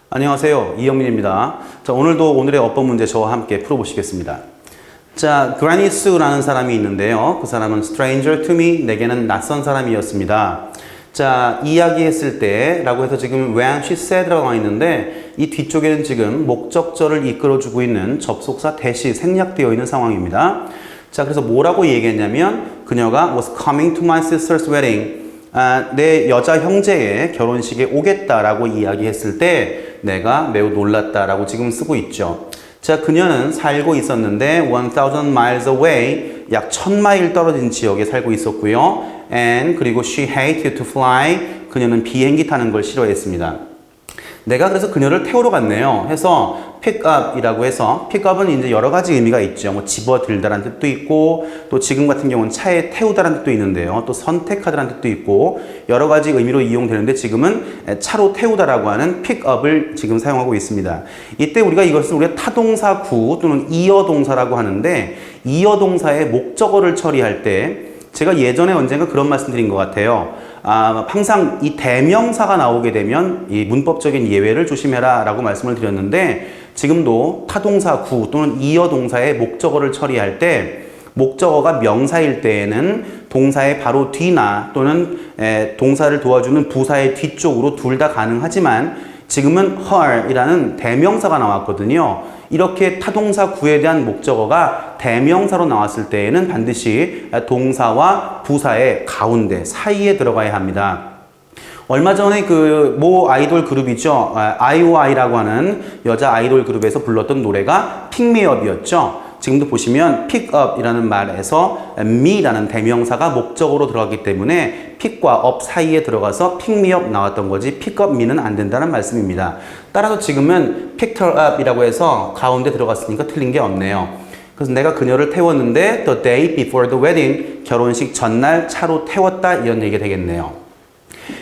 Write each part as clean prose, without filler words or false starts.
안녕하세요. 이영민입니다. 자, 오늘의 어법 문제 저와 함께 풀어보시겠습니다. 자, Granny Sue라는 사람이 있는데요. 그 사람은 stranger to me, 내게는 낯선 사람이었습니다. 자, 이야기했을 때 라고 해서 지금 when she said라고 나와 있는데 이 뒤쪽에는 지금 목적절을 이끌어주고 있는 접속사 대시 생략되어 있는 상황입니다. 자, 그래서 뭐라고 얘기했냐면 그녀가 was coming to my sister's wedding. 내 여자 형제의 결혼식에 오겠다라고 이야기했을 때 내가 매우 놀랐다라고 지금 쓰고 있죠. 자, 그녀는 살고 있었는데 1000 miles away, 약 1000마일 떨어진 지역에 살고 있었고요. And 그리고 she hated to fly, 그녀는 비행기 타는 걸 싫어했습니다. 내가 그래서 그녀를 태우러 갔네요. 해서 pick up이라고 해서 pick up은 이제 여러 가지 의미가 있죠. 뭐 집어들다라는 뜻도 있고 또 지금 같은 경우는 차에 태우다라는 뜻도 있는데요. 또 선택하다라는 뜻도 있고 여러 가지 의미로 이용되는데 지금은 차로 태우다라고 하는 pick up을 지금 사용하고 있습니다. 이때 이것을 타동사 구 또는 이어 동사라고 하는데 이어 동사의 목적어를 처리할 때 제가 예전에 언젠가 그런 말씀 드린 것 같아요. 항상 이 대명사가 나오게 되면 이 문법적인 예외를 조심해라 라고 말씀을 드렸는데 지금도 타동사 구 또는 이어 동사의 목적어를 처리할 때 목적어가 명사일 때에는 동사의 바로 뒤나 또는 동사를 도와주는 부사의 뒤쪽으로 둘 다 가능하지만 지금은 her이라는 대명사가 나왔거든요. 이렇게 타동사 구에 대한 목적어가 대명사로 나왔을 때에는 반드시 동사와 부사의 가운데 사이에 들어가야 합니다. 얼마 전에 모 아이돌 그룹이죠. IOI라고 하는 여자 아이돌 그룹에서 불렀던 노래가 Pick Me Up이었죠. 지금도 보시면 pick up이라는 말에서 me라는 대명사가 목적으로 들어갔기 때문에 pick과 up 사이에 들어가서 pick me up 나왔던 거지 pick up me는 안 된다는 말씀입니다. 따라서 지금은 picked her up이라고 해서 가운데 들어갔으니까 틀린 게 없네요. 그래서 내가 그녀를 태웠는데 the day before the wedding, 결혼식 전날 차로 태웠다 이런 얘기가 되겠네요.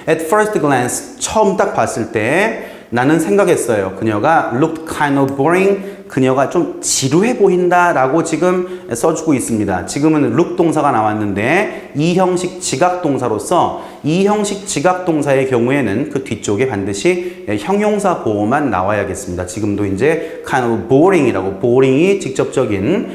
At first glance, 처음 딱 봤을 때 나는 생각했어요. 그녀가 looked kind of boring. 그녀가 좀 지루해 보인다라고 지금 써주고 있습니다. 지금은 look 동사가 나왔는데 이 형식 지각 동사로서 이 형식 지각 동사의 경우에는 그 뒤쪽에 반드시 형용사 보호만 나와야겠습니다. 지금도 이제 kind of boring이라고 boring이 직접적인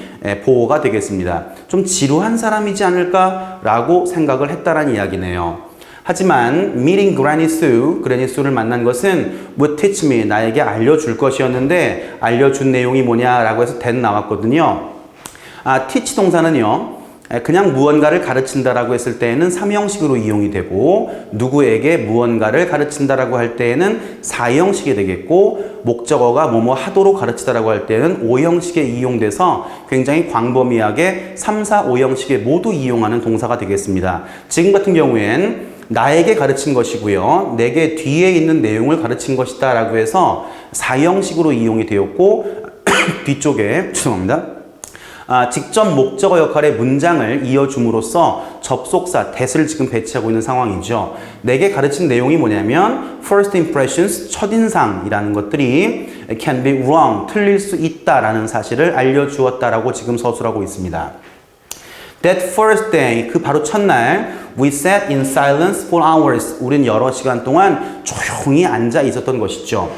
보호가 되겠습니다. 좀 지루한 사람이지 않을까라고 생각을 했다라는 이야기네요. 하지만 meeting Granny Sue를 만난 것은 would teach me, 나에게 알려줄 것이었는데 알려준 내용이 뭐냐라고 해서 then 나왔거든요. teach 동사는요. 그냥 무언가를 가르친다라고 했을 때에는 3형식으로 이용이 되고 누구에게 무언가를 가르친다라고 할 때에는 4형식이 되겠고 목적어가 뭐뭐 하도록 가르치다라고 할 때는 5형식에 이용돼서 굉장히 광범위하게 3, 4, 5형식에 모두 이용하는 동사가 되겠습니다. 지금 같은 경우엔 나에게 가르친 것이고요. 내게 뒤에 있는 내용을 가르친 것이다 라고 해서 4형식으로 이용이 되었고 뒤쪽에 직접 목적어 역할의 문장을 이어줌으로써 접속사 that을 지금 배치하고 있는 상황이죠. 내게 가르친 내용이 뭐냐면 first impressions, 첫인상이라는 것들이 can be wrong, 틀릴 수 있다라는 사실을 알려주었다라고 지금 서술하고 있습니다. That first day, 그 바로 첫날, we sat in silence for hours. 우린 여러 시간 동안 조용히 앉아 있었던 것이죠.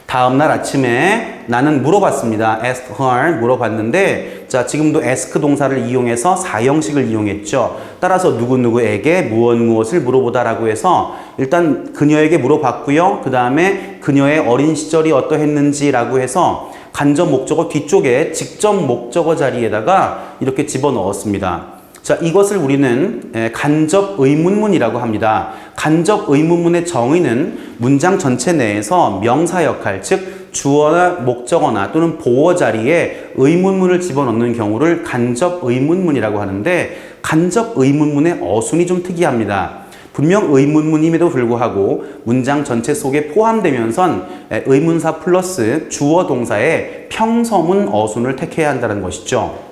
다음날 아침에 나는 물어봤습니다. asked her, 물어봤는데, 자, 지금도 ask 동사를 이용해서 4형식을 이용했죠. 따라서 누구누구에게 무엇을 물어보다라고 해서 일단 그녀에게 물어봤고요. 그 다음에 그녀의 어린 시절이 어떠했는지라고 해서 간접 목적어 뒤쪽에 직접 목적어 자리에다가 이렇게 집어넣었습니다. 자, 이것을 우리는 간접 의문문이라고 합니다. 간접 의문문의 정의는 문장 전체 내에서 명사 역할, 즉 주어나 목적어나 또는 보어 자리에 의문문을 집어넣는 경우를 간접 의문문이라고 하는데 간접 의문문의 어순이 좀 특이합니다. 분명 의문문임에도 불구하고 문장 전체 속에 포함되면선 의문사 플러스 주어 동사의 평서문 어순을 택해야 한다는 것이죠.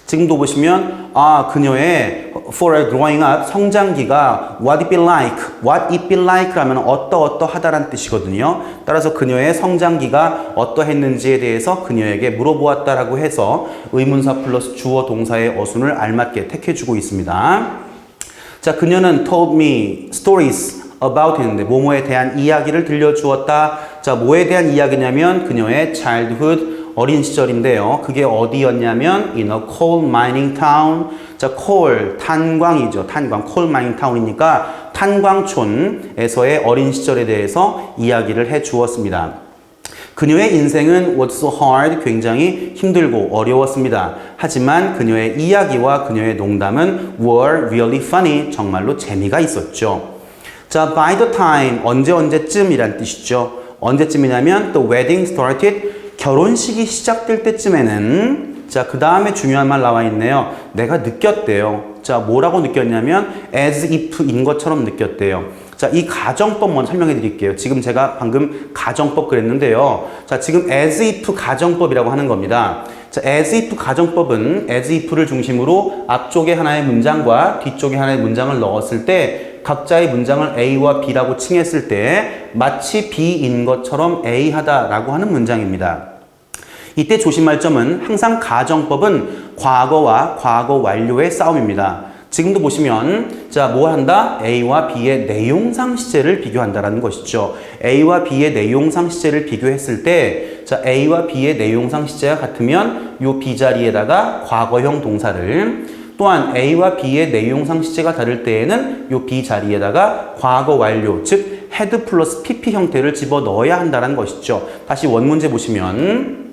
지금도 보시면 그녀의 for a growing up 성장기가 what it be like 라면 어떠하다라는 뜻이거든요. 따라서 그녀의 성장기가 어떠했는지에 대해서 그녀에게 물어보았다라고 해서 의문사 플러스 주어 동사의 어순을 알맞게 택해주고 있습니다. 자, 그녀는 told me stories about 했는데 뭐뭐에 대한 이야기를 들려주었다. 자, 뭐에 대한 이야기냐면 그녀의 childhood 어린 시절인데요. 그게 어디였냐면 in a coal mining town. 자, coal 탄광이죠. 탄광 coal mining town이니까 탄광촌에서의 어린 시절에 대해서 이야기를 해 주었습니다. 그녀의 인생은 was so hard, 굉장히 힘들고 어려웠습니다. 하지만 그녀의 이야기와 그녀의 농담은 were really funny, 정말로 재미가 있었죠. 자, by the time, 언제쯤이란 뜻이죠. 언제쯤이냐면 the wedding started, 결혼식이 시작될 때쯤에는 자, 그 다음에 중요한 말 나와 있네요. 내가 느꼈대요. 자, 뭐라고 느꼈냐면 as if인 것처럼 느꼈대요. 자, 이 가정법 먼저 설명해 드릴게요. 지금 제가 방금 가정법 그랬는데요. 자, 지금 as if 가정법이라고 하는 겁니다. 자, as if 가정법은 as if를 중심으로 앞쪽에 하나의 문장과 뒤쪽에 하나의 문장을 넣었을 때 각자의 문장을 A와 B라고 칭했을 때 마치 B인 것처럼 A 하다라고 하는 문장입니다. 이때 조심할 점은 항상 가정법은 과거와 과거 완료의 싸움입니다. 지금도 보시면 자, 뭐 한다? A와 B의 내용상 시제를 비교한다라는 것이죠. A와 B의 내용상 시제를 비교했을 때 자, A와 B의 내용상 시제가 같으면 요 B 자리에다가 과거형 동사를 또한 A와 B의 내용상 시제가 다를 때에는 요 B 자리에다가 과거 완료, 즉 had 플러스 PP 형태를 집어넣어야 한다는 것이죠. 다시 원문제 보시면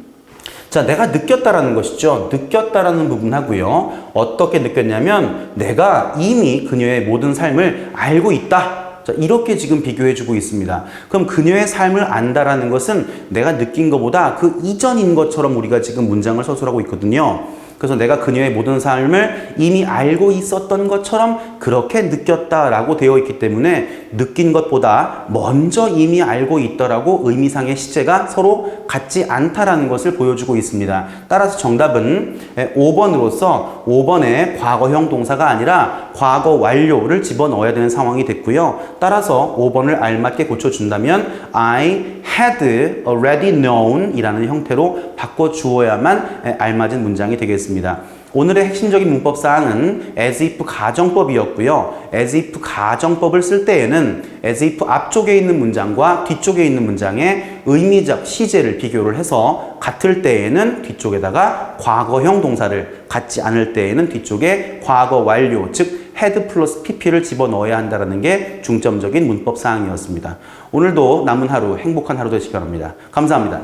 자, 내가 느꼈다라는 것이죠. 느꼈다라는 부분 하고요. 어떻게 느꼈냐면 내가 이미 그녀의 모든 삶을 알고 있다. 자, 이렇게 지금 비교해주고 있습니다. 그럼 그녀의 삶을 안다라는 것은 내가 느낀 것보다 그 이전인 것처럼 우리가 지금 문장을 서술하고 있거든요. 그래서 내가 그녀의 모든 삶을 이미 알고 있었던 것처럼 그렇게 느꼈다라고 되어 있기 때문에 느낀 것보다 먼저 이미 알고 있더라고 의미상의 시제가 서로 같지 않다라는 것을 보여주고 있습니다. 따라서 정답은 5번으로서 5번의 과거형 동사가 아니라 과거 완료를 집어넣어야 되는 상황이 됐고요. 따라서 5번을 알맞게 고쳐준다면 I had already known 이라는 형태로 바꿔주어야만 알맞은 문장이 되겠습니다. 오늘의 핵심적인 문법 사항은 as if 가정법이었고요. as if 가정법을 쓸 때에는 as if 앞쪽에 있는 문장과 뒤쪽에 있는 문장의 의미적 시제를 비교를 해서 같을 때에는 뒤쪽에다가 과거형 동사를, 같지 않을 때에는 뒤쪽에 과거 완료, 즉 had 플러스 pp를 집어넣어야 한다는 게 중점적인 문법 사항이었습니다. 오늘도 남은 하루 행복한 하루 되시기 바랍니다. 감사합니다.